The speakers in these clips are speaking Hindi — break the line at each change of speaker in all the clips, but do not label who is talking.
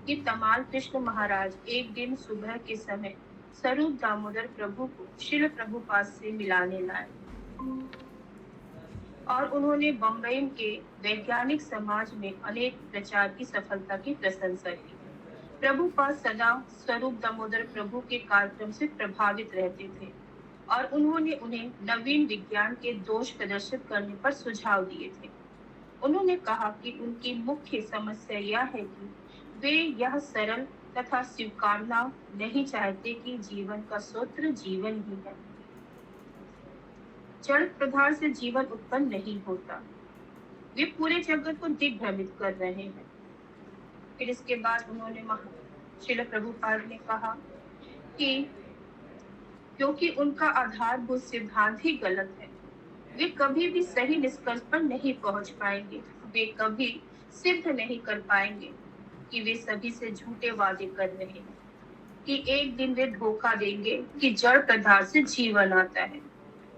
कि तमाल कृष्ण महाराज एक दिन सुबह के समय स्वरूप दामोदर प्रभु को शिल प्रभुपाद से मिलाने लाए और उन्होंने बम्बई के वैज्ञानिक समाज में अनेक प्रचार की सफलता की प्रशंसा की। प्रभुपाद सदा स्वरूप दामोदर प्रभु के कार्यक्रम से प्रभावित रहते थे और उन्होंने उन्हें नवीन विज्ञान के दोष प्रदर्शित करने पर सुझाव दिए थे। उन्होंने कहा कि उनकी मुख्य समस्या यह है कि वे यह सरल तथा स्वीकारना नहीं चाहते कि जीवन का सूत्र जीवन ही है। जड़ पदार्थ से जीवन उत्पन्न नहीं होता। वे पूरे जगत को दिग्भ्रमित कर रहे हैं। फिर इसके बाद उन्होंने श्रील प्रभुपाद ने कहा कि क्योंकि उनका आधारभूत सिद्धांत ही गलत है, वे कभी भी सही निष्कर्ष पर नहीं पहुंच पाएंगे। वे कभी सिद्ध नहीं कर पाएंगे कि वे सभी से झूठे वादे कर रहे हैं कि एक दिन वे धोखा देंगे कि जड़ पदार्थ से जीवन आता है।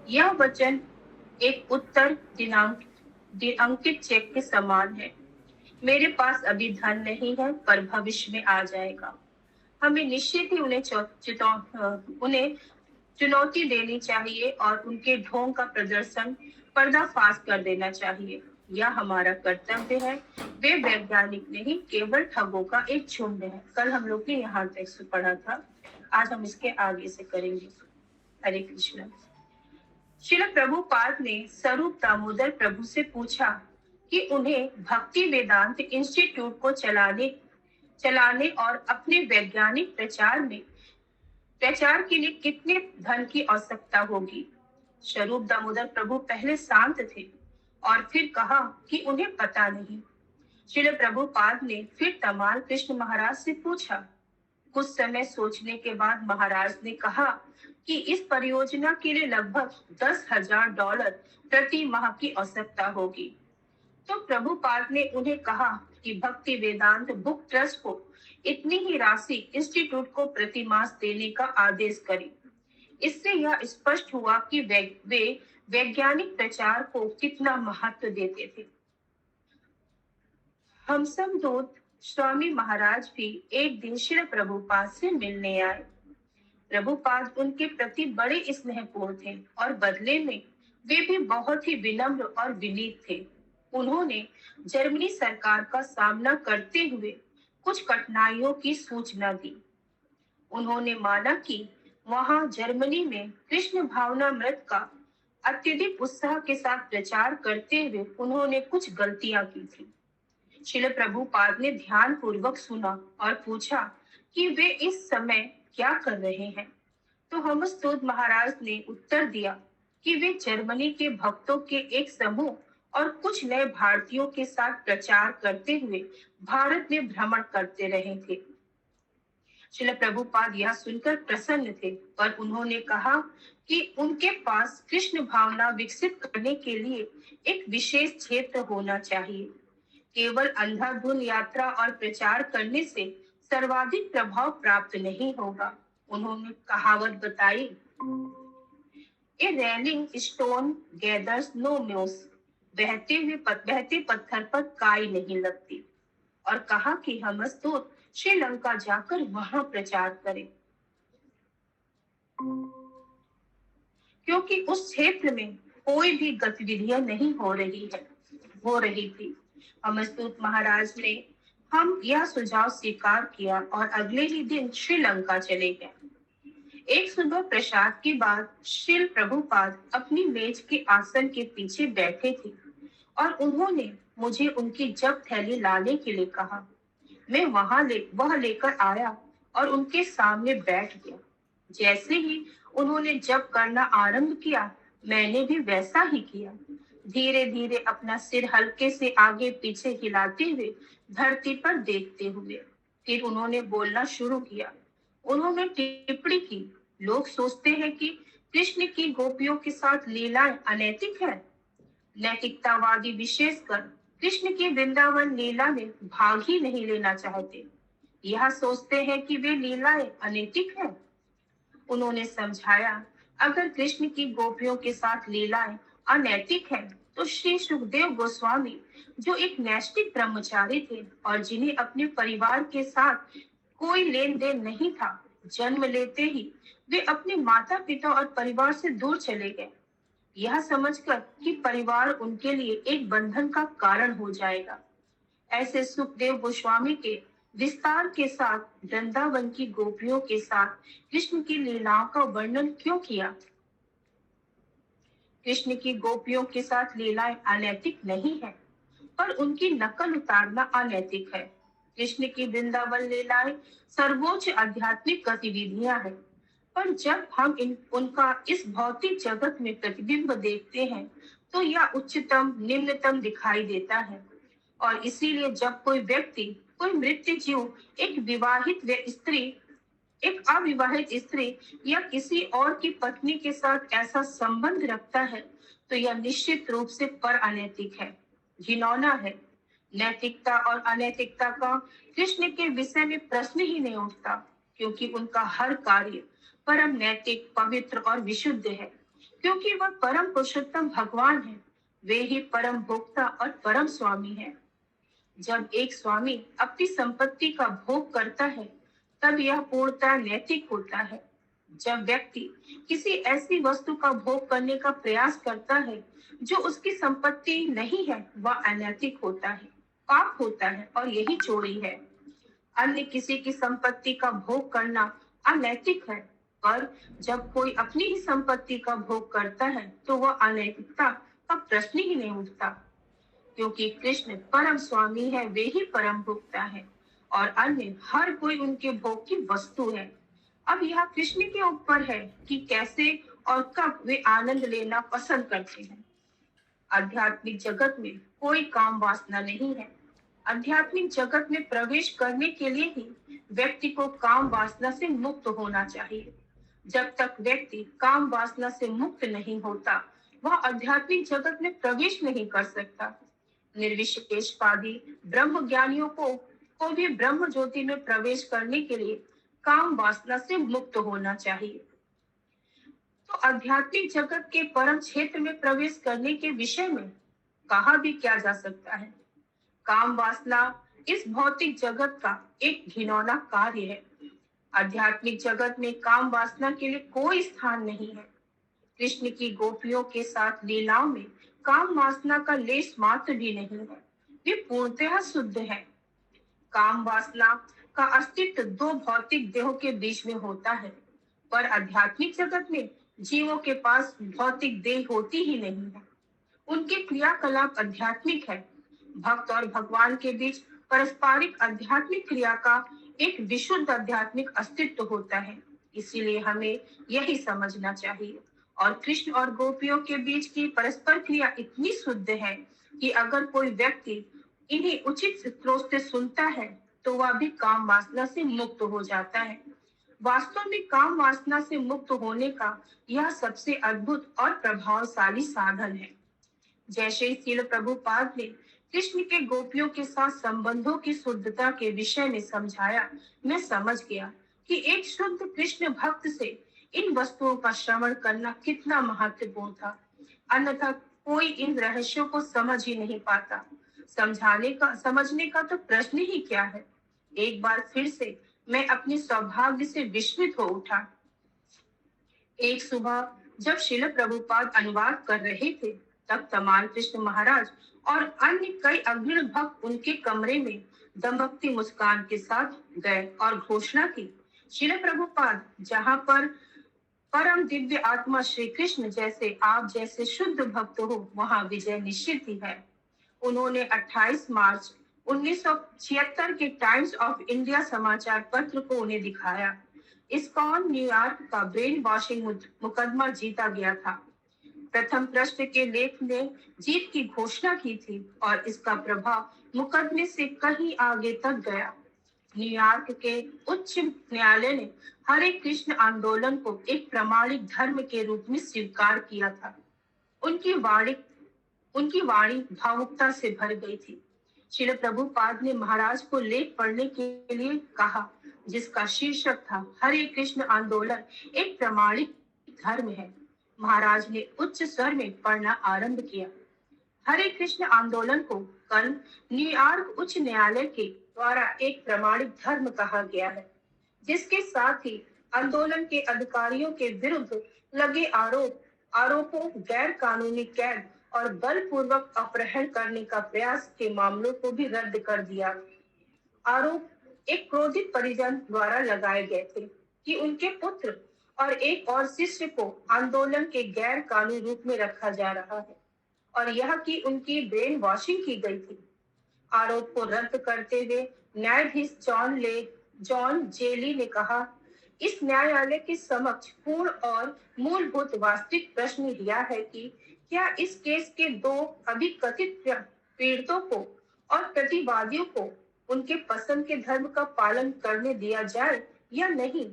यह वचन एक उत्तर अंकित चेक के समान है। मेरे पास अभी धन नहीं है, पर भविष्य में आ जाएगा। हमें निश्चित ही उन्हें चुनौती देनी चाहिए और उनके ढोंग का प्रदर्शन पर्दाफाश कर देना चाहिए। यह हमारा कर्तव्य है। वे वैज्ञानिक नहीं, केवल ठगों का एक झुंड है। कल हम लोग ने यहाँ टेक्स्ट पढ़ा था, आज हम इसके आगे से करेंगे। हरे कृष्ण। श्रील प्रभुपाद ने स्वरूप दामोदर प्रभु से पूछा कि उन्हें भक्ति वेदांत इंस्टीट्यूट को चलाने और अपने वैज्ञानिक प्रचार के लिए कितने धन की आवश्यकता होगी। स्वरूप दामोदर प्रभु पहले शांत थे और फिर कहा कि उन्हें पता नहीं। श्रील प्रभुपाद ने फिर तमाल कृष्ण महाराज से पूछा। कुछ समय सोचने के बाद महाराज ने कहा कि इस परियोजना के लिए लगभग $10,000 प्रति माह की आवश्यकता होगी। तो प्रभुपाद ने उन्हें कहा कि भक्ति वेदांत बुक ट्रस्ट को इतनी ही राशि इंस्टीट्यूट को प्रति मास देने का आदेश करें। इससे यह स्पष्ट हुआ कि वे वैज्ञानिक प्रचार को कितना महत्व देते थे। हम सब दूत स्वामी महाराज भी एक दिन श्री प्रभुपाद से मिलने आए। प्रभुपाद उनके प्रति बड़े स्नेहपूर्ण थे और बदले में वे भी बहुत ही विनम्र और विनीत थे। उन्होंने जर्मनी सरकार का सामना करते हुए कुछ कठिनाइयों की सूचना दी। उन्होंने माना कि वहां जर्मनी में कृष्ण भावनामृत का अत्यधिक उत्साह के साथ प्रचार करते हुए उन्होंने कुछ गलतियां की थी। श्रील प्रभुपाद ने ध्यान पूर्वक सुना और पूछा कि वे इस समय क्या कर रहे हैं। तो हमस्तूत महाराज ने उत्तर दिया कि वे जर्मनी के भक्तों के एक समूह और कुछ नए भारतीयों के साथ प्रचार करते हुए भारत में भ्रमण करते रहे थे। श्रील प्रभुपाद यह सुनकर प्रसन्न थे, पर उन्होंने कहा कि उनके पास कृष्ण भावना विकसित करने के लिए एक विशेष क्षेत्र होना चाहिए। केवल अंधाधुंध यात्रा और प्रचार करने से सर्वाधिक प्रभाव प्राप्त नहीं होगा। उन्होंने कहावत बताई, ए रेलिंग स्टोन गैदर्स नो म्यूस, बहते पत्थर पर काई नहीं लगती, और कहा कि हम मस्तूत श्रीलंका जाकर वहां प्रचार करें, क्योंकि उस क्षेत्र में कोई भी गतिविधियां नहीं हो रही थी। हमस्तूत महाराज ने हम यह सुझाव स्वीकार किया और अगले ही दिन श्रीलंका चले गए। एक सुबह प्रसाद के बाद श्रील प्रभुपाद अपनी मेज के आसन के पीछे बैठे थे और उन्होंने मुझे उनकी जप थैली लाने के लिए कहा। मैं वह लेकर आया और उनके सामने बैठ गया। जैसे ही उन्होंने जप करना आरंभ किया, मैंने भी वैसा ही किया। धीरे धीरे अपना सिर हल्के से आगे पीछे हिलाते हुए धरती पर देखते हुए फिर उन्होंने बोलना शुरू किया। उन्होंने टिप्पणी की, लोग सोचते हैं कि कृष्ण की गोपियों के साथ लीलाएं अनैतिक है। नैतिकतावादी विशेषकर कृष्ण की वृंदावन लीला में भाग ही नहीं लेना चाहते। यह सोचते हैं कि वे लीलाएं अनैतिक है। उन्होंने समझाया, अगर कृष्ण की गोपियों के साथ लीलाएं अनैतिक है तो श्री सुखदेव गोस्वामी, जो एक नैष्ठिक ब्रह्मचारी थे और जिन्हें अपने परिवार के साथ कोई लेन देन नहीं था, जन्म लेते ही वे अपने माता पिता और परिवार से दूर चले गए, यह समझकर कि परिवार उनके लिए एक बंधन का कारण हो जाएगा। ऐसे सुखदेव गोस्वामी के विस्तार के साथ वृंदावन की गोपियों के साथ कृष्ण की लीलाओं का वर्णन क्यों किया? कृष्ण की गोपियों के साथ लीलाएं अनैतिक नहीं है, पर उनकी नकल उतारना अनैतिक है। कृष्ण की वृंदावन लीलाएं सर्वोच्च आध्यात्मिक गतिविधियां हैं, पर जब हम उनका इस भौतिक जगत में प्रतिबिंब देखते हैं, तो यह उच्चतम निम्नतम दिखाई देता है। और इसीलिए जब कोई व्यक्ति, कोई मृत्यु जीव, एक विवाहित स्त्री, एक अविवाहित स्त्री या किसी और की पत्नी के साथ ऐसा संबंध रखता है, तो यह निश्चित रूप से पर अनैतिक है, घिनौना है। नैतिकता और अनैतिकता का कृष्ण के विषय में प्रश्न ही नहीं उठता, क्योंकि उनका हर कार्य परम नैतिक, पवित्र और विशुद्ध है, क्योंकि वह परम पुरुषोत्तम भगवान है। वे ही परम भोक्ता और परम स्वामी है। जब एक स्वामी अपनी संपत्ति का भोग करता है, तब यह पूर्णतः नैतिक होता है। जब व्यक्ति किसी ऐसी वस्तु का भोग करने का प्रयास करता है जो उसकी संपत्ति नहीं है, वह अनैतिक होता है, पाप होता है, और यही चोरी है। अन्य किसी की संपत्ति का भोग करना अनैतिक है, पर जब कोई अपनी ही संपत्ति का भोग करता है, तो वह अनैतिकता का प्रश्न ही नहीं उठता, क्योंकि कृष्ण परम स्वामी है, वे ही परम भोक्ता है और अन्य हर कोई उनके भोग की वस्तु है। अब यह कृष्ण के ऊपर है कि कैसे और कब वे आनंद लेना पसंद करते हैं। आध्यात्मिक जगत में कोई काम वासना नहीं है। आध्यात्मिक जगत में प्रवेश करने के लिए ही व्यक्ति को काम वासना से मुक्त होना चाहिए। जब तक व्यक्ति काम वासना से मुक्त नहीं होता, वह आध्यात्मिक जगत में प्रवेश नहीं कर सकता। निर्विशेषवादी ब्रह्म ज्ञानियों को भी ब्रह्म ज्योति में प्रवेश करने के लिए काम वासना से मुक्त होना चाहिए। तो आध्यात्मिक जगत के परम क्षेत्र में प्रवेश करने के विषय में कहा भी क्या जा सकता है। काम वासना इस भौतिक जगत का एक घिनौना कार्य है। आध्यात्मिक जगत में काम वासना के लिए कोई स्थान नहीं है। कृष्ण की गोपियों के साथ लीलाओं में काम वासना का लेश मात्र भी नहीं है। वे पूर्णतः शुद्ध है। काम वासना का अस्तित्व दो भौतिक देहों के बीच में होता है, पर आध्यात्मिक जगत में जीवों के पास भौतिक देह होती ही नहीं है। उनके क्रियाकलाप आध्यात्मिक है। भक्त और भगवान के बीच पारस्परिक आध्यात्मिक क्रिया का एक विशुद्ध आध्यात्मिक अस्तित्व होता है। इसीलिए हमें यही समझना चाहिए। और कृष्ण और गोपियों के बीच की परस्पर क्रिया इतनी शुद्ध है कि अगर कोई व्यक्ति इन्हें उचित स्रोत से सुनता है, तो वह भी काम वासना से मुक्त हो जाता है। वास्तव में काम वासना से मुक्त होने का यह सबसे अद्भुत और प्रभावशाली साधन है। जैसे श्रील प्रभुपाद ने कृष्ण के गोपियों के साथ संबंधों की शुद्धता के विषय में समझाया, मैं समझ गया कि एक शुद्ध कृष्ण भक्त से इन वस्तुओं का श्रवण करना कितना महत्वपूर्ण था। अन्यथा कोई इन रहस्यों को समझ ही नहीं पाता। समझने का तो प्रश्न ही क्या है। एक बार फिर से मैं अपने सौभाग्य से विस्मित हो उठा। एक सुबह जब श्रील प्रभुपाद अनुवाद कर रहे थे, तब तमाल कृष्ण महाराज और अन्य कई अग्रणी भक्त उनके कमरे में दंभक्ति मुस्कान के साथ गए और घोषणा की, श्रील प्रभुपाद, जहाँ पर परम दिव्य आत्मा श्री कृष्ण जैसे आप जैसे शुद्ध भक्त हो, वहाँ विजय निश्चित ही है। उन्होंने 28 मार्च 1976 के टाइम्स ऑफ इंडिया समाचार पत्र को उन्हें दिखाया। इस्कॉन न्यूयॉर्क का ब्रेन वॉशिंग मुकदमा जीता गया था। प्रथम पृष्ठ के लेख ने जीत की घोषणा की थी और इसका प्रभाव मुकदमे से कहीं आगे तक गया। न्यूयॉर्क के उच्च न्यायालय ने हरे कृष्ण आंदोलन को एक प्रामाणिक धर्म के रूप में स्वीकार किया था। उनकी वाणी भावुकता से भर गई थी। श्रील प्रभुपाद ने महाराज को लेख पढ़ने के लिए कहा, जिसका शीर्षक था हरे कृष्ण आंदोलन एक प्रामाणिक धर्म है। महाराज ने उच्च स्वर में पढ़ना आरंभ किया। हरे कृष्ण आंदोलन को कल न्यूयॉर्क उच्च न्यायालय के द्वारा एक प्रमाणित धर्म कहा गया है, जिसके साथ ही आंदोलन के अधिकारियों के विरुद्ध लगे आरोपों, गैर कानूनी कैद और बलपूर्वक अपहरण करने का प्रयास के मामलों को भी रद्द कर दिया। आरोप एक क्रोधित परिजन द्वारा लगाए गए थे कि उनके पुत्र और एक और शिष्य को आंदोलन के गैर कानूनी रूप में रखा जा रहा है और यह कि उनकी ब्रेन वॉशिंग की गई थी। आरोप को रद्द करते हुए न्यायाधीश जॉन जेली ने कहा, इस न्यायालय के समक्ष पूर्ण और मूलभूत वास्तविक प्रश्न यह है कि क्या इस केस के दो अभिकथित पीड़ितों को और प्रतिवादियों को उनके पसंद के धर्म का पालन करने दिया जाए या नहीं,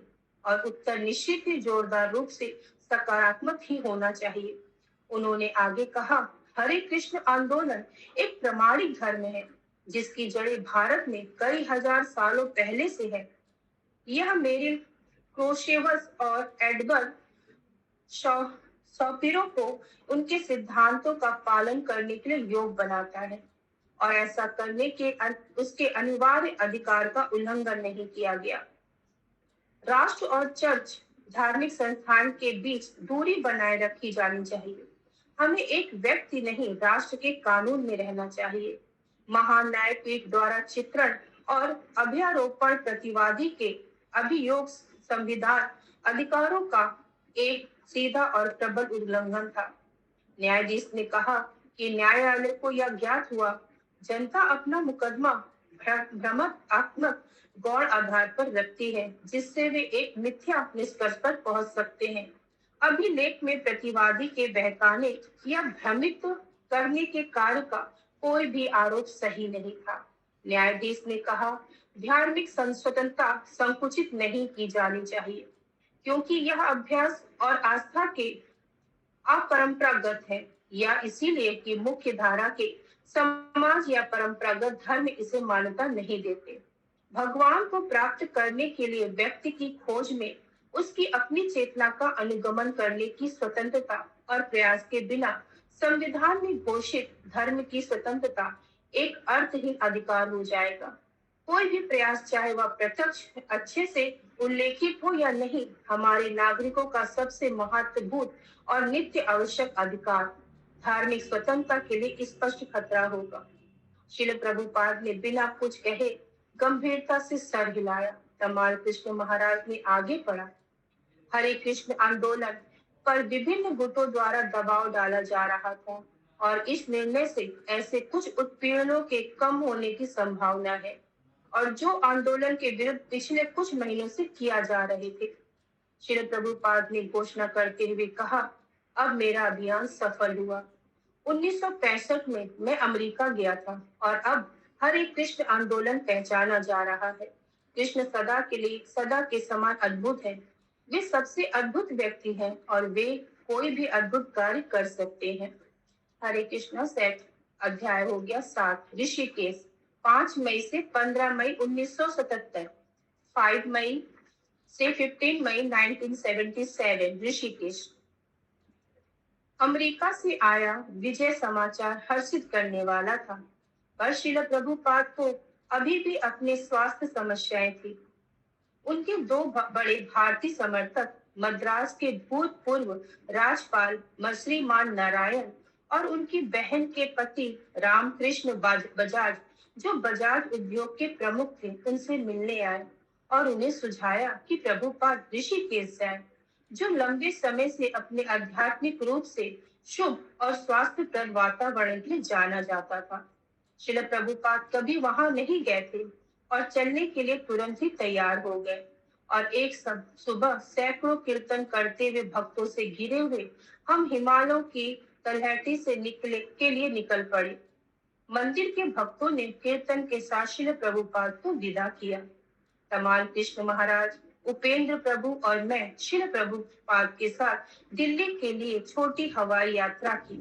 और उत्तर निश्चित ही जोरदार रूप से सकारात्मक ही होना चाहिए। उन्होंने आगे कहा, हरे कृष्ण आंदोलन एक प्रामाणिक धर्म है जिसकी जड़ें भारत में कई हजार सालों पहले से है। यह मेरिल क्रोशेवस और एडवर्ड शॉपिरो को उनके सिद्धांतों का पालन करने के लिए योग्य बनाता है और ऐसा करने के उसके अनिवार्य अधिकार का उल्लंघन नहीं किया गया। राष्ट्र और चर्च धार्मिक संस्थान के बीच दूरी बनाए रखी जानी चाहिए। हमें एक व्यक्ति नहीं, राष्ट्र के कानून में रहना चाहिए। महान न्यायपीठ द्वारा चित्रण और अभ्यारोपण प्रतिवादी के अभियोग संविधान अधिकारों का एक सीधा और प्रबल उल्लंघन था। न्यायाधीश ने कहा कि न्यायालय को यह ज्ञात हुआ, जनता अपना मुकदमा भ्रमात्मक गौण आधार पर रखती है, जिससे वे एक मिथ्या निष्कर्ष पर पहुंच सकते हैं। अभिलेख में प्रतिवादी के बहकाने या भ्रमित करने के कार्य का कोई भी आरोप सही नहीं था। न्यायाधीश ने कहा, धार्मिक स्वतंत्रता संकुचित नहीं की जानी चाहिए, क्योंकि यह अभ्यास और आस्था के अपरंपरागत है, या इसीलिए कि मुख्य धारा के समाज या परंपरागत धर्म इसे मान्यता नहीं देते। भगवान को प्राप्त करने के लिए व्यक्ति की खोज में उसकी अपनी चेतना का अनुगमन करने की स्वतंत्रता और प्रयास के बिना संविधान में घोषित धर्म की स्वतंत्रता एक अर्थहीन अधिकार हो जाएगा। कोई भी प्रयास, चाहे वह प्रत्यक्ष अच्छे से उल्लेखित हो या नहीं, हमारे नागरिकों का सबसे महत्वपूर्ण और नित्य आवश्यक अधिकार धार्मिक स्वतंत्रता के लिए स्पष्ट खतरा होगा। श्रील प्रभुपाद ने बिना कुछ कहे गंभीरता से सर हिलाया। तमाल कृष्ण महाराज ने आगे पढ़ा, हरे कृष्ण आंदोलन पर विभिन्न गुटों द्वारा दबाव डाला जा रहा था और इस निर्णय से ऐसे कुछ उत्पीड़नों के कम होने की संभावना है और जो आंदोलन के विरुद्ध पिछले कुछ महीनों से किया जा रहे थे। श्री प्रभुपाद ने घोषणा करते हुए कहा, अब मेरा अभियान सफल हुआ। 1965 में मैं अमेरिका गया था और अब हरे कृष्ण आंदोलन पहचाना जा रहा है। कृष्ण सदा के समान अद्भुत है। वे सबसे अद्भुत व्यक्ति हैं और वे कोई भी अद्भुत कार्य कर सकते हैं। हरे कृष्ण सेट अध्याय हो गया 7। ऋषिकेश 5 मई से 15 मई 1977, 5 मई से 15 मई 1977। ऋषिकेश अमेरिका से आया विजय समाचार हर्षित करने वाला था, पर श्रील प्रभुपाद को अभी भी अपने स्वास्थ्य समस्याएं थी। उनके दो बड़े भारतीय समर्थक, मद्रास के भूतपूर्व राज्यपाल श्रीमान नारायण और उनकी बहन के पति रामकृष्ण बजाज, जो बजाज उद्योग के प्रमुख थे, उनसे मिलने आए और उन्हें सुझाया कि प्रभुपाद ऋषिकेश जाएं, जो लंबे समय से अपने आध्यात्मिक रूप से शुभ और स्वास्थ्यप्रद वातावरण के लिए जाना जाता था। श्रील प्रभुपाद कभी वहां नहीं गए थे और चलने के लिए तुरंत ही तैयार हो गए और एक सुबह सैकड़ों कीर्तन करते हुए भक्तों से घिरे हुए हम हिमालयों की तलहटी से निकल पड़े। मंदिर के भक्तों ने कीर्तन के साथ श्रील प्रभुपाद को विदा किया। तमाल कृष्ण महाराज, उपेंद्र प्रभु और मैं श्रील प्रभुपाद के साथ दिल्ली के लिए छोटी हवाई यात्रा की।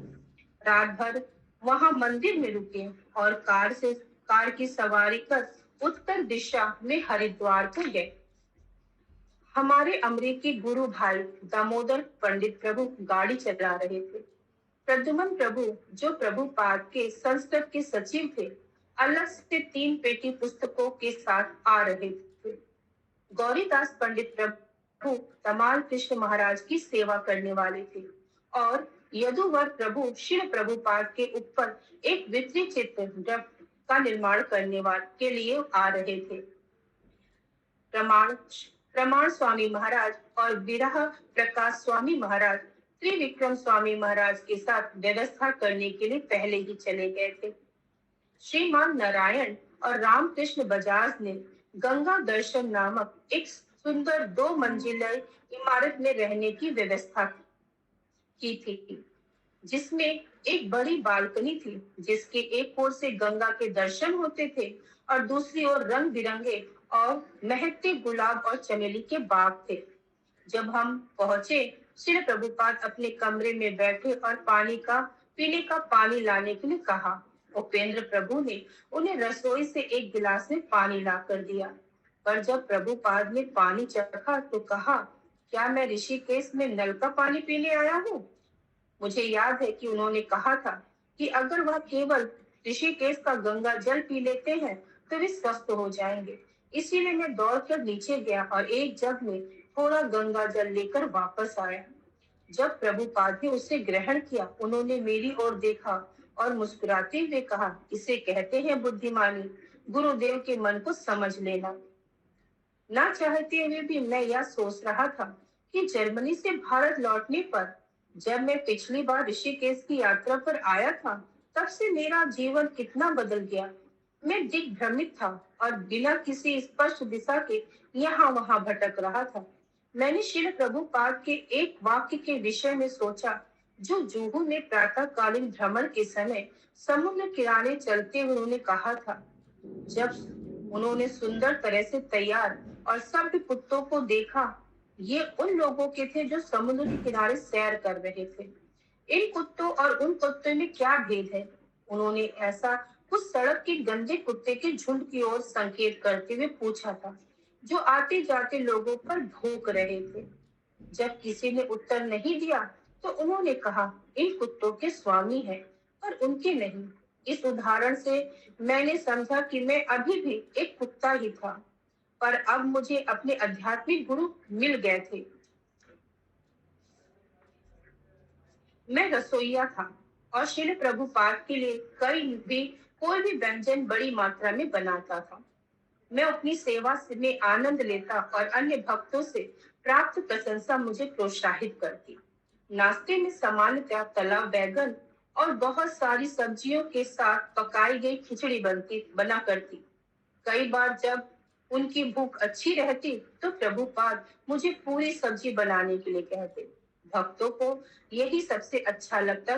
रात भर वहां मंदिर में रुके और कार की सवारी कर उत्तर दिशा में हरिद्वार को गए। हमारे अमेरिकी गुरु भाई दामोदर पंडित प्रभु गाड़ी चला रहे थे। प्रद्युमन प्रभु, जो प्रभुपाद के संस्कृत के सचिव थे, अलग से 3 पेटी पुस्तकों के साथ आ रहे थे। गौरीदास पंडित प्रभु तमाल कृष्ण महाराज की सेवा करने वाले थे और यदुवर प्रभु श्री प्रभुपाद के ऊपर एक वितरित चित्र का निर्माण करने वाले के लिए आ रहे थे। प्रमाण प्रमाण स्वामी महाराज और विरह प्रकाश स्वामी महाराज त्रिविक्रम स्वामी महाराज के साथ व्यवस्था करने के लिए पहले ही चले गए थे। श्रीमान नारायण और रामकृष्ण बजाज ने गंगा दर्शन नामक एक सुंदर 2 मंजिला इमारत में रहने की व्यवस्था की थी, जिसमें एक बड़ी बालकनी थी, जिसके एक ओर से गंगा के दर्शन होते थे और दूसरी ओर रंग बिरंगे और महकते गुलाब और चमेली के बाग थे। जब हम पहुंचे, श्री प्रभुपाद अपने कमरे में बैठे और पीने का पानी लाने के लिए कहा। उपेंद्र प्रभु ने उन्हें रसोई से एक गिलास में पानी ला कर दिया, पर जब प्रभुपाद ने पानी चखा तो कहा, क्या मैं ऋषिकेश में नल का पानी पीने आया हूँ? मुझे याद है कि उन्होंने कहा था कि अगर वह केवल ऋषिकेश का गंगा जल पी लेते हैं तो वे स्वस्थ हो जाएंगे। इसीलिए मैं दौड़कर नीचे गया और एक जग में थोड़ा गंगा जल लेकर वापस आया। जब प्रभुपाद ने उसे ग्रहण किया, उन्होंने मेरी ओर देखा और मुस्कुराते हुए कहा, इसे कहते हैं बुद्धिमानी, गुरुदेव के मन को समझ लेना। ना चाहते हुए भी मैं यह सोच रहा था कि जर्मनी से भारत लौटने पर, जब मैं पिछली बार ऋषिकेश की यात्रा पर आया था, तब से मेरा जीवन कितना बदल गया। मैं दिग्भ्रमित था और बिना किसी स्पष्ट दिशा के यहाँ वहां भटक रहा था। मैंने श्री प्रभुपाद के एक वाक्य के विषय में सोचा, जो जुहू में प्रातःकालीन भ्रमण के समय समुद्र किनारे चलते हुए उन्होंने कहा था। जब उन्होंने सुंदर तरह से तैयार और सभ्य कुत्तों को देखा, ये उन लोगों के थे जो समुद्र के किनारे सैर कर रहे थे। इन कुत्तों और उन कुत्तों में क्या भेद है? उन्होंने ऐसा कुछ सड़क के गंदे कुत्ते के झुंड की ओर संकेत करते हुए पूछा था, जो आते जाते लोगों पर भौंक रहे थे। जब किसी ने उत्तर नहीं दिया तो उन्होंने कहा, इन कुत्तों के स्वामी हैं, पर उनके नहीं। इस उदाहरण से मैंने समझा कि मैं अभी भी एक कुत्ता ही था, पर अब मुझे अपने आध्यात्मिक गुरु मिल गए थे। मैं रसोइया था और श्री प्रभुपाद के लिए कोई भी व्यंजन बड़ी मात्रा में बनाता था। मैं अपनी सेवा में आनंद लेता और अन्य भक्तों से प्राप्त प्रशंसा मुझे प्रोत्साहित करती। नाश्ते में सामान्यतः तला बैगन और बहुत सारी सब्जियों के साथ पकाई गई खिचड़ी बना करती। कई बार जब उनकी भूख अच्छी रहती तो प्रभुपाद मुझे पूरी सब्जी बनाने के लिए कहते। भक्तों को यही सबसे अच्छा लगता,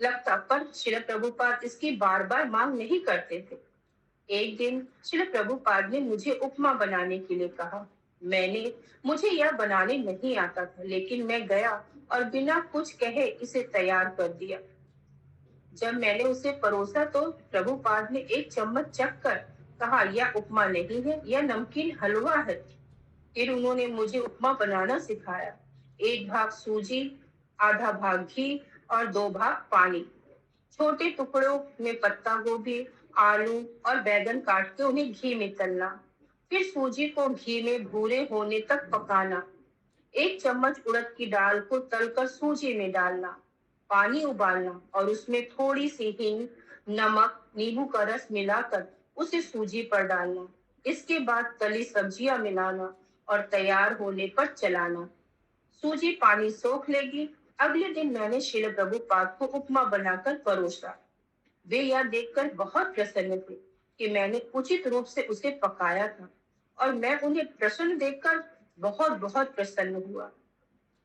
पर श्री प्रभुपाद इसकी बार बार मांग नहीं करते थे। एक दिन श्री प्रभुपाद ने मुझे उपमा बनाने के लिए कहा। मुझे यह बनाने नहीं आता था, लेकिन मैं गया और बिना कुछ कहे इसे तैयार कर दिया। जब मैंने उसे परोसा तो प्रभुपाद ने एक चम्मच चखकर कहा, यह उपमा नहीं है, यह नमकीन हलवा है। फिर उन्होंने मुझे उपमा बनाना सिखाया। 1 भाग सूजी, आधा भाग घी और 2 भाग पानी। छोटे टुकड़ों में पत्ता गोभी, आलू और बैगन काट के उन्हें घी में तलना, फिर सूजी को घी में भूरे होने तक पकाना। 1 चम्मच उड़द की दाल को तलकर सूजी में डालना, पानी उबालना और उसमें थोड़ी सी हींग, नमक, नींबू का रस मिलाकर उसे सूजी पर डालना। इसके बाद तली सब्जियां मिलाना और तैयार होने पर चलाना। सूजी पानी सोख लेगी। अगले दिन मैंने श्री प्रभुपाद को उपमा बनाकर परोसा। वे यह देखकर बहुत प्रसन्न थे कि मैंने उचित रूप से उसे पकाया था और मैं उन्हें प्रसन्न देखकर बहुत बहुत प्रसन्न हुआ।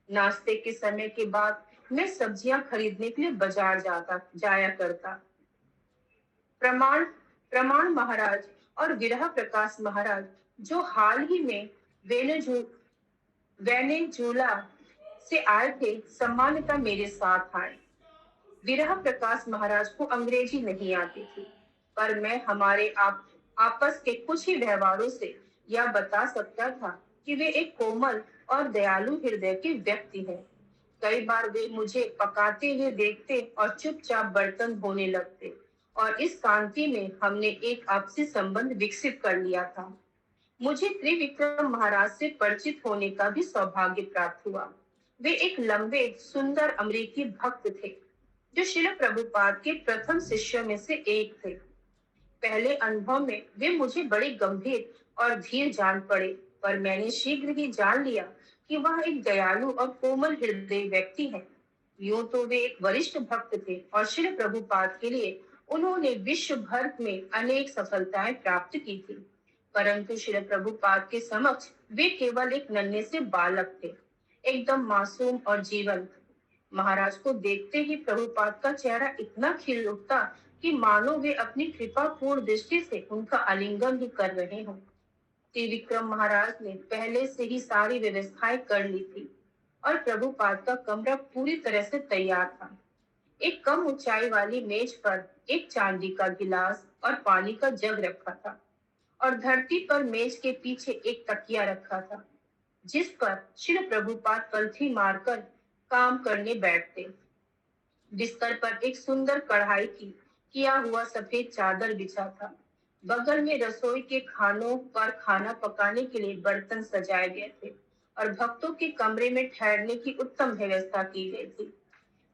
नाश्ते के समय के बाद मैं सब्जियां खरीदने के लिए बाजार जाया करता। प्रमाण प्रमाण महाराज और विरह प्रकाश महाराज, जो हाल ही में वेनेजुला से आए थे, सामान्यतः मेरे साथ आए। विरह प्रकाश महाराज को अंग्रेजी नहीं आती थी, पर मैं हमारे आपस के कुछ ही व्यवहारों से यह बता सकता था कि वे एक कोमल और दयालु हृदय के व्यक्ति हैं। कई बार वे मुझे पकाते हुए देखते और चुपचाप बर्तन धोने लगते, और इस शांति में हमने एक आपसी संबंध विकसित कर लिया था। मुझे त्रिविक्रम महाराज से परिचित होने का भी सौभाग्य प्राप्त हुआ। वे एक लंबे, सुंदर अमेरिकी भक्त थे, जो श्रील प्रभुपाद के प्रथम शिष्यों में से एक थे। पहले अनुभव में वे मुझे बड़े गंभीर और धीर जान पड़े, पर मैंने शीघ्र ही जान लिया कि वह एक दयालु और कोमल हृदय व्यक्ति हैं। यूं तो वे एक वरिष्ठ भक्त थे और श्री प्रभुपाद के लिए उन्होंने विश्व भर में अनेक सफलताएं प्राप्त की थी, परंतु श्री प्रभुपाद के समक्ष वे केवल एक नन्हे से बालक थे, एकदम मासूम और जीवंत। महाराज को देखते ही प्रभुपाद का चेहरा इतना खिल उठता कि मानो वे अपनी कृपापूर्ण दृष्टि से उनका आलिंगन ही कर रहे हों। त्रिविक्रम महाराज ने पहले से ही सारी व्यवस्थाएं कर ली थी और प्रभुपाद का कमरा पूरी तरह से तैयार था। एक कम ऊंचाई वाली मेज पर एक चांदी का गिलास और पानी का जग रखा था, और धरती पर मेज के पीछे एक तकिया रखा था, जिस पर श्री प्रभुपाद पलथी मारकर काम करने बैठते। बिस्तर पर एक सुंदर कढ़ाई की किया हुआ सफेद चादर बिछा था। बगल में रसोई के खानों पर खाना पकाने के लिए बर्तन सजाए गए थे, और भक्तों के कमरे में ठहरने की उत्तम व्यवस्था की गई थी।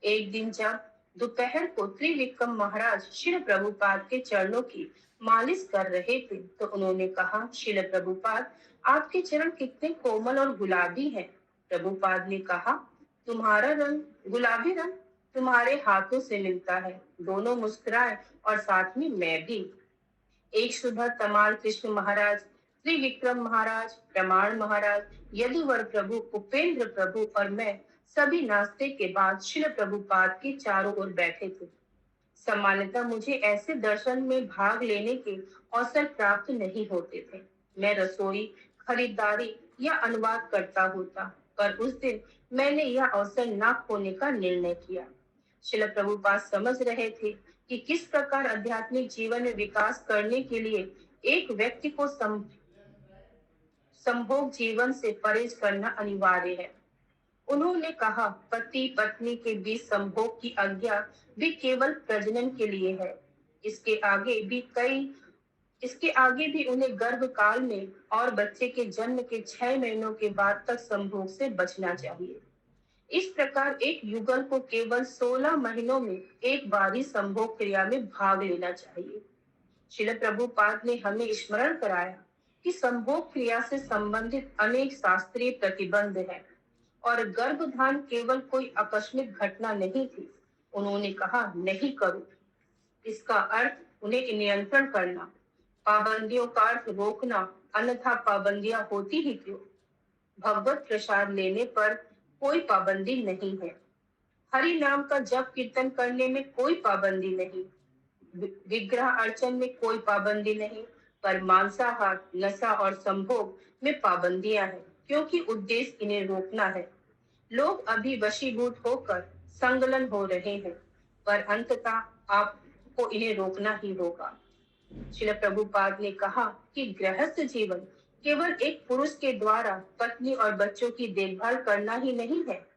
एक दिन जब दोपहर को त्रिविक्रम महाराज श्री प्रभुपाद के चरणों की मालिश कर रहे थे, तो उन्होंने कहा, श्री प्रभुपाद, आपके चरण कितने कोमल और गुलाबी हैं। प्रभुपाद ने कहा, तुम्हारा रंग गुलाबी रंग तुम्हारे हाथों से मिलता है। दोनों मुस्कुराए और साथ में मैं भी। एक सुबह तमाल कृष्ण महाराज, त्रिविक्रम महाराज, प्रमाण महाराज, यदुवर प्रभु, उपेंद्र प्रभु और मैं सभी नाश्ते के बाद श्री प्रभुपाद के चारों ओर बैठे थे। सामान्यतः मुझे ऐसे दर्शन में भाग लेने के अवसर प्राप्त नहीं होते थे। मैं रसोई, खरीदारी या अनुवाद करता होता, पर उस दिन मैंने यह अवसर न खोने का निर्णय किया। श्रील प्रभुपाद समझ रहे थे कि किस प्रकार आध्यात्मिक जीवन में विकास करने के लिए एक व्यक्ति को संभोग जीवन से परहेज करना अनिवार्य है। उन्होंने कहा, पति पत्नी के बीच संभोग की आज्ञा भी केवल प्रजनन के लिए है। इसके आगे भी उन्हें गर्भ काल में और बच्चे के जन्म के 6 महीनों के बाद तक संभोग से बचना चाहिए। इस प्रकार एक युगल को केवल 16 महीनों में एक बार ही संभोग क्रिया में भाग लेना चाहिए। श्रील प्रभुपाद ने हमें स्मरण कराया कि संभोग क्रिया से संबंधित अनेक शास्त्रीय प्रतिबंध हैं, और गर्भधान केवल कोई आकस्मिक घटना नहीं थी। उन्होंने कहा, नहीं करो, इसका अर्थ उन्हें नियंत्रण करना, पाबंदियों का अर्थ रोकना, अन्यथा पाबंदियां होती ही क्यों। भगवत प्रसाद लेने पर कोई पाबंदी नहीं है। हरि नाम का जप कीर्तन करने में कोई पाबंदी नहीं। विग्रह अर्चन में कोई पाबंदी नहीं, पर मांसाहार, नशा और संभोग में पाबंदियां हैं, क्योंकि उद्देश्य इन्हें रोकना है। लोग अभी वशीभूत होकर संलग्न हो रहे हैं, पर अंततः आपको इन्हें रोकना ही होगा। श्रील प्रभुपाद ने कहा कि गृहस्थ जीवन केवल एक पुरुष के द्वारा पत्नी और बच्चों की देखभाल करना ही नहीं है।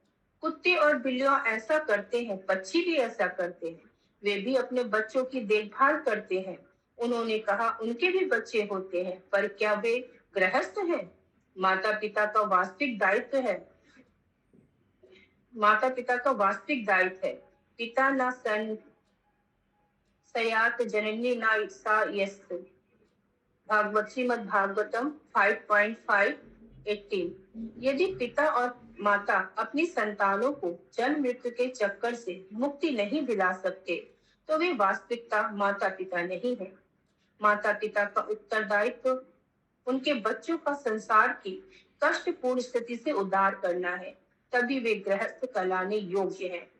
कुत्ते और बिल्लियां ऐसा करते हैं, पक्षी भी ऐसा करते हैं, वे भी अपने बच्चों की देखभाल करते हैं। उन्होंने कहा, उनके भी बच्चे होते हैं, पर क्या वे गृहस्थ हैं? माता पिता का वास्तविक दायित्व है पिता न सयात जननी न सा यस्त। भागवत, श्रीमद् भागवतम 5.5:18। यदि पिता और माता अपनी संतानों को जन्म मृत्यु के चक्कर से मुक्ति नहीं दिला सकते, तो वे वास्तविकता माता पिता नहीं है। माता पिता का उत्तरदायित्व उनके बच्चों का संसार की कष्टपूर्ण स्थिति से उद्धार करना है, तभी वे गृहस्थ कहलाने योग्य हैं।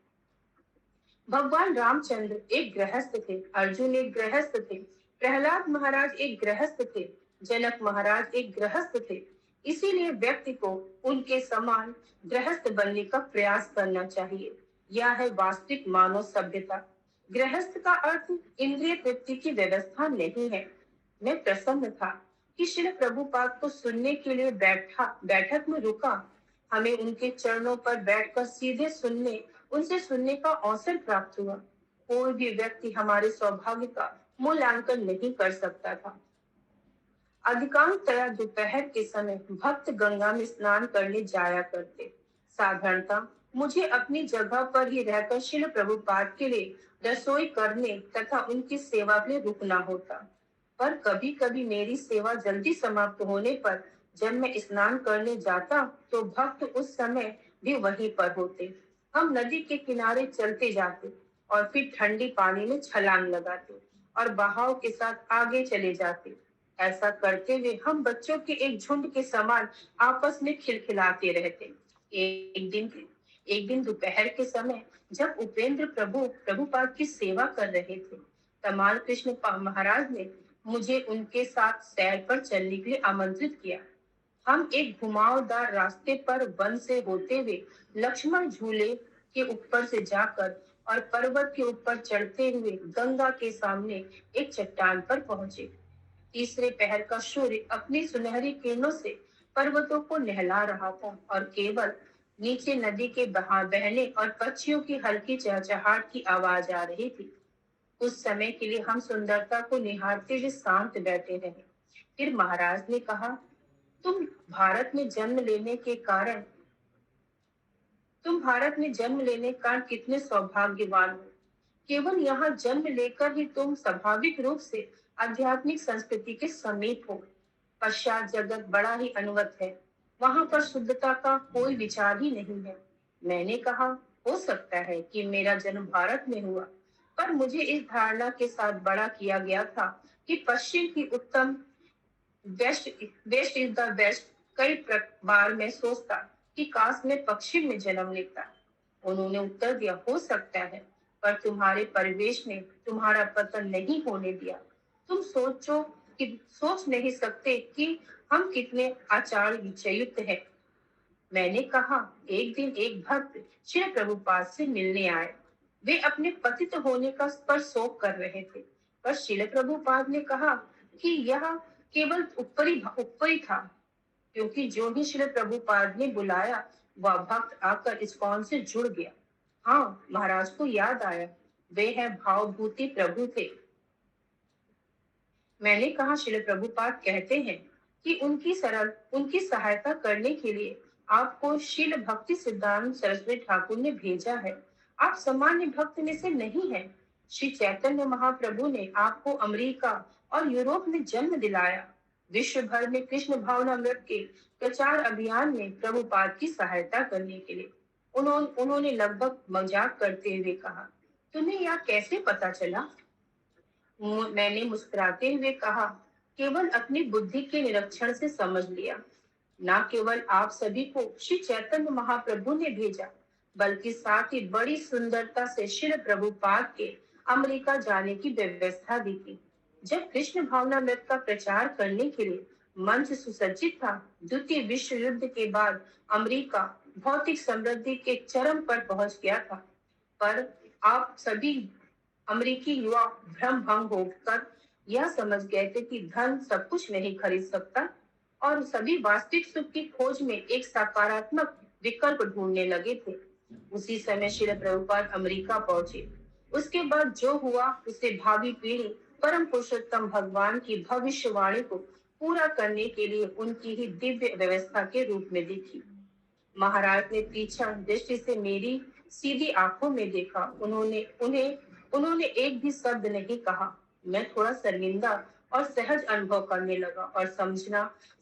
भगवान रामचंद्र एक गृहस्थ थे, अर्जुन एक गृहस्थ थे, प्रहलाद महाराज एक गृहस्थ थे, जनक महाराज एक गृहस्थ थे। इसीलिए व्यक्ति को उनके समान गृहस्थ बनने का प्रयास करना चाहिए। यह है वास्तविक मानव सभ्यता। गृहस्थ का अर्थ इंद्रिय तृप्ति की व्यवस्था नहीं है। मैं प्रसन्न था कि श्री प्रभुपाद को सुनने के लिए बैठक में रुका। हमें उनके चरणों पर बैठकर सीधे उनसे सुनने का अवसर प्राप्त हुआ। कोई भी व्यक्ति हमारे सौभाग्य का मूल्यांकन नहीं कर सकता था। अधिकांशतः दोपहर के समय भक्त गंगा में स्नान करने जाया करते। साधारणतः मुझे अपनी जगह पर ही रहकर श्रील प्रभुपाद के लिए रसोई करने तथा उनकी सेवा के लिए रुकना होता। पर कभी-कभी मेरी सेवा जल्दी समाप्त होने पर जब मैं स्नान करने जाता तो भक्त उस समय भी वहीं पर होते। हम नदी के किनारे चलते जाते और फिर ठंडी पानी में छलांग लगाते और बहाव के साथ आगे चले जाते। ऐसा करते हुए हम बच्चों के एक झुंड के समान आपस में खिलखिलाते रहते। एक दिन एक दिन दोपहर के समय जब उपेंद्र प्रभुपाद की सेवा कर रहे थे, तमाल कृष्ण महाराज ने मुझे उनके साथ सैर पर चलने के लिए आमंत्रित किया। हम एक घुमावदार रास्ते पर वन से होते हुए लक्ष्मण झूले के ऊपर से जाकर और पर्वत के ऊपर चढ़ते हुए गंगा के सामने एक चट्टान पर पहुंचे। तीसरे पहर का सूर्य अपनी सुनहरी किरणों से पर्वतों को नहला रहा था और केवल नीचे नदी के बहने और पक्षियों की हल्की चहचहाट की आवाज आ रही थी। उस समय के लिए हम सुंदरता को निहारते हुए शांत बैठे रहे। फिर महाराज ने कहा, तुम भारत में जन्म लेने के कारण तुम भारत में जन्म लेने के कारण कितने सौभाग्यवान हो। केवल यहाँ जन्म लेकर ही तुम स्वाभाविक रूप से आध्यात्मिक संस्कृति के समीप हो। पश्चात जगत बड़ा ही अनवत है, वहां पर शुद्धता का कोई विचार ही नहीं है। मैंने कहा, हो सकता है कि मेरा जन्म भारत में हुआ, पर मुझे इस धारणा के साथ बड़ा किया गया था कि पश्चिम की उत्तम, west west is the best. कई बार मैं सोचता कि काश मैं पश्चिम में जन्म लेता। उन्होंने उत्तर दिया, हो सकता है, पर तुम्हारे परिवेश ने तुम्हारा पतन नहीं होने दिया। तुम सोच नहीं सकते कि हम कितने आचार्य विचयुक्त हैं। मैंने कहा, एक दिन एक भक्त श्री प्रभुपाद से मिलने आए। वे अपने पतित होने का पर शोक कर रहे थे, पर श्रील प्रभुपाद ने कहा कि यह केवल ऊपरी था, क्योंकि जो ही श्री प्रभुपाद ने बुलाया वह भक्त आकर इस्कॉन से जुड़ गया। हाँ, महाराज को याद आया, वे हैं भावभूति प्रभु थे। मैंने कहा, श्री प्रभुपाद कहते हैं कि उनकी सहायता करने के लिए आपको शील भक्ति सिद्धांत सरस्वती ठाकुर ने भेजा है। आप सामान्य भक्त में से नहीं हैं। श्री चैतन्य महाप्रभु ने आपको अमेरिका और यूरोप में जन्म दिलाया। विश्व भर में कृष्ण भावनामृत के प्रचार अभियान में प्रभुपाद की सहायता करने के लिए। उन्होंने लगभग मजाक करते हुए कहा, तुम्हें यह कैसे पता चला? मैंने मुस्कुराते हुए कहा, केवल अपनी बुद्धि के निरीक्षण से समझ लिया। न केवल आप सभी को श्री चैतन्य महाप्रभु ने भेजा, बल्कि साथ ही बड़ी सुंदरता से श्री प्रभुपाद के अमेरिका जाने की व्यवस्था दी थी। जब कृष्ण भावनामृत का प्रचार करने के लिए मंच सुसज्जित था, द्वितीय विश्व युद्ध के बाद अमेरिका भौतिक समृद्धि के चरम पर पहुंच गया था। पर आप सभी अमेरिकी युवा भ्रम भंग होकर यह समझ गए थे कि धन सब कुछ नहीं खरीद सकता और सभी वास्तविक सुख की खोज में एक सकारात्मक विकल्प ढूंढने लगे थे। उसी समय श्री प्रभुपाद अमेरिका पहुंचे। उसके बाद जो हुआ उसे भावी पीढ़ी परम पुरुषोत्तम भगवान की भविष्यवाणी को पूरा करने के लिए उनकी ही दिव्य व्यवस्था के रूप में देखी। महाराज ने तीक्ष्ण दृष्टि से मेरी सीधी आंखों में देखा। उन्होंने एक भी शब्द नहीं कहा। मैं थोड़ा शर्मिंदा और सहज अनुभव करने लगा और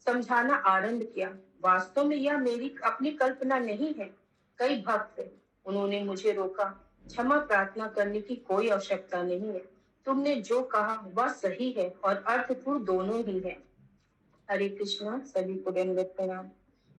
समझाना आरंभ किया। वास्तव में यह मेरी अपनी कल्पना नहीं है। कई भक्त, उन्होंने मुझे रोका, क्षमा प्रार्थना करने की कोई आवश्यकता नहीं है। तुमने जो कहा वह सही है और अर्थपूर्ण दोनों ही है। हरे कृष्णा। सभी को दंडवत प्रणाम।